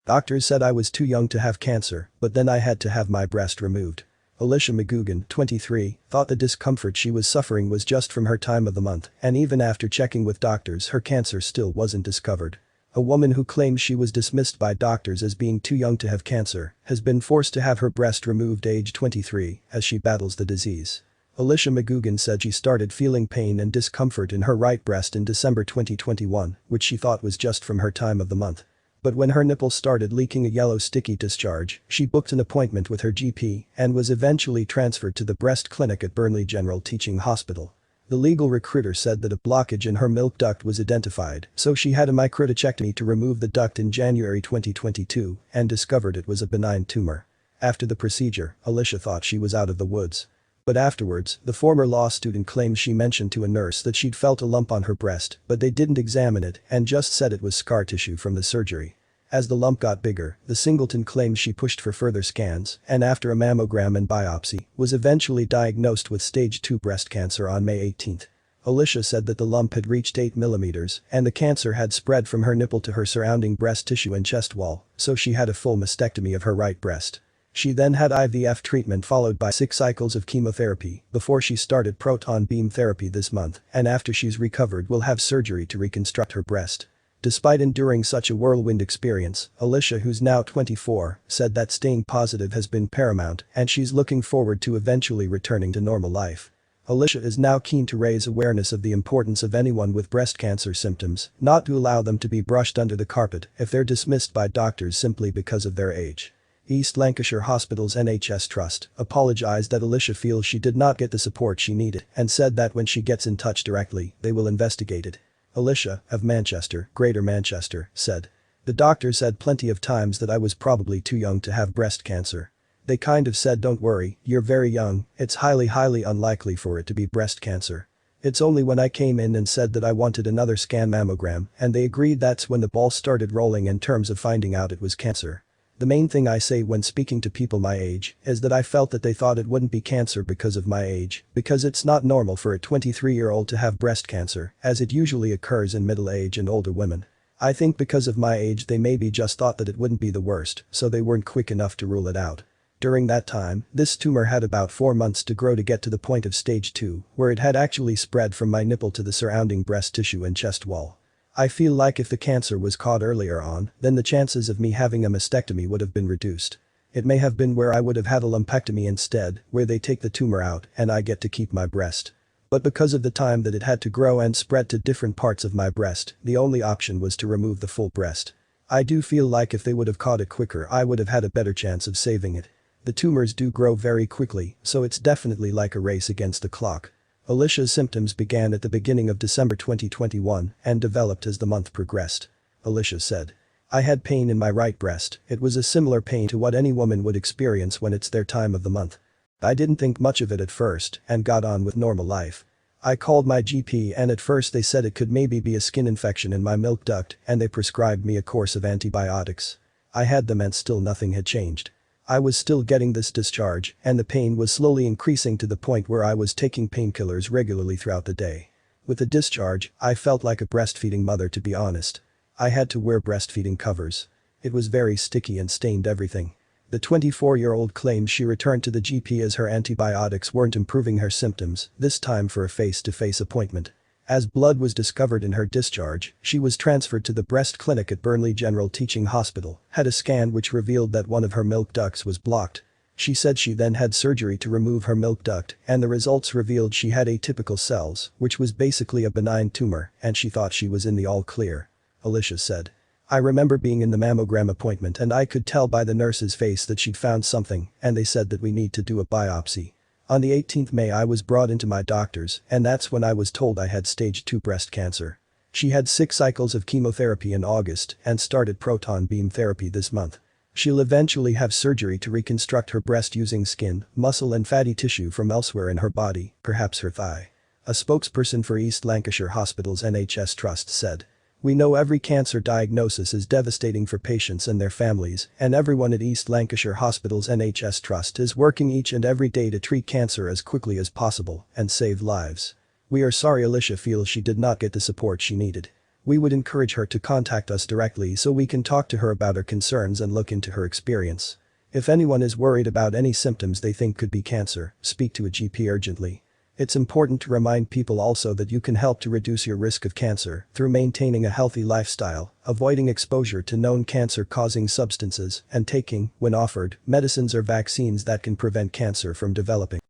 Doctors said I was too young to have cancer, but then I had to have my breast removed. Alicia Mcgoogan, 23, thought the discomfort she was suffering was just from her time of the month, and even after checking with doctors her cancer still wasn't discovered. A woman who claims she was dismissed by doctors as being too young to have cancer has been forced to have her breast removed age 23 as she battles the disease. Alicia Mcgoogan said she started feeling pain and discomfort in her right breast in December 2021, which she thought was just from her time of the month. But when her nipple started leaking a yellow sticky discharge, she booked an appointment with her GP and was eventually transferred to the breast clinic at Burnley General Teaching Hospital. The legal recruiter said that a blockage in her milk duct was identified, so she had a microdiscectomy to remove the duct in January 2022 and discovered it was a benign tumor. After the procedure, Alicia thought she was out of the woods. But afterwards, the former law student claims she mentioned to a nurse that she'd felt a lump on her breast, but they didn't examine it and just said it was scar tissue from the surgery. As the lump got bigger, the singleton claims she pushed for further scans and after a mammogram and biopsy, was eventually diagnosed with stage 2 breast cancer on May 18. Alicia said that the lump had reached 8 mm and the cancer had spread from her nipple to her surrounding breast tissue and chest wall, so she had a full mastectomy of her right breast. She then had IVF treatment followed by 6 cycles of chemotherapy before she started proton beam therapy this month, and after she's recovered will have surgery to reconstruct her breast. Despite enduring such a whirlwind experience, Alicia, who's now 24, said that staying positive has been paramount and she's looking forward to eventually returning to normal life. Alicia is now keen to raise awareness of the importance of anyone with breast cancer symptoms, not to allow them to be brushed under the carpet if they're dismissed by doctors simply because of their age. East Lancashire Hospital's NHS Trust apologized that Alicia feels she did not get the support she needed and said that when she gets in touch directly, they will investigate it. Alicia, of Manchester, Greater Manchester, said. The doctor said plenty of times that I was probably too young to have breast cancer. They kind of said don't worry, you're very young, it's highly unlikely for it to be breast cancer. It's only when I came in and said that I wanted another scan mammogram and they agreed that's when the ball started rolling in terms of finding out it was cancer. The main thing I say when speaking to people my age is that I felt that they thought it wouldn't be cancer because of my age, because it's not normal for a 23-year-old to have breast cancer, as it usually occurs in middle age and older women. I think because of my age they maybe just thought that it wouldn't be the worst, so they weren't quick enough to rule it out. During that time, this tumor had about 4 months to grow to get to the point of stage 2, where it had actually spread from my nipple to the surrounding breast tissue and chest wall. I feel like if the cancer was caught earlier on, then the chances of me having a mastectomy would have been reduced. It may have been where I would have had a lumpectomy instead, where they take the tumor out and I get to keep my breast. But because of the time that it had to grow and spread to different parts of my breast, the only option was to remove the full breast. I do feel like if they would have caught it quicker I would have had a better chance of saving it. The tumors do grow very quickly, so it's definitely like a race against the clock. Alicia's symptoms began at the beginning of December 2021 and developed as the month progressed. Alicia said. I had pain in my right breast, it was a similar pain to what any woman would experience when it's their time of the month. I didn't think much of it at first and got on with normal life. I called my GP and at first they said it could maybe be a skin infection in my milk duct and they prescribed me a course of antibiotics. I had them and still nothing had changed. I was still getting this discharge and the pain was slowly increasing to the point where I was taking painkillers regularly throughout the day. With the discharge, I felt like a breastfeeding mother to be honest. I had to wear breastfeeding covers. It was very sticky and stained everything. The 24-year-old claims she returned to the GP as her antibiotics weren't improving her symptoms, this time for a face-to-face appointment. As blood was discovered in her discharge, she was transferred to the breast clinic at Burnley General Teaching Hospital, had a scan which revealed that one of her milk ducts was blocked. She said she then had surgery to remove her milk duct and the results revealed she had atypical cells, which was basically a benign tumor, and she thought she was in the all clear. Alicia said. I remember being in the mammogram appointment and I could tell by the nurse's face that she'd found something and they said that we need to do a biopsy. On the 18th May I was brought into my doctor's and that's when I was told I had stage 2 breast cancer. She had 6 cycles of chemotherapy in August and started proton beam therapy this month. She'll eventually have surgery to reconstruct her breast using skin, muscle and fatty tissue from elsewhere in her body, perhaps her thigh. A spokesperson for East Lancashire Hospital's NHS Trust said. We know every cancer diagnosis is devastating for patients and their families, and everyone at East Lancashire Hospital's NHS Trust is working each and every day to treat cancer as quickly as possible and save lives. We are sorry Alicia feels she did not get the support she needed. We would encourage her to contact us directly so we can talk to her about her concerns and look into her experience. If anyone is worried about any symptoms they think could be cancer, speak to a GP urgently. It's important to remind people also that you can help to reduce your risk of cancer through maintaining a healthy lifestyle, avoiding exposure to known cancer-causing substances, and taking, when offered, medicines or vaccines that can prevent cancer from developing.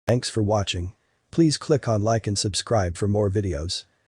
Thanks for watching. Please click on like and subscribe for more videos.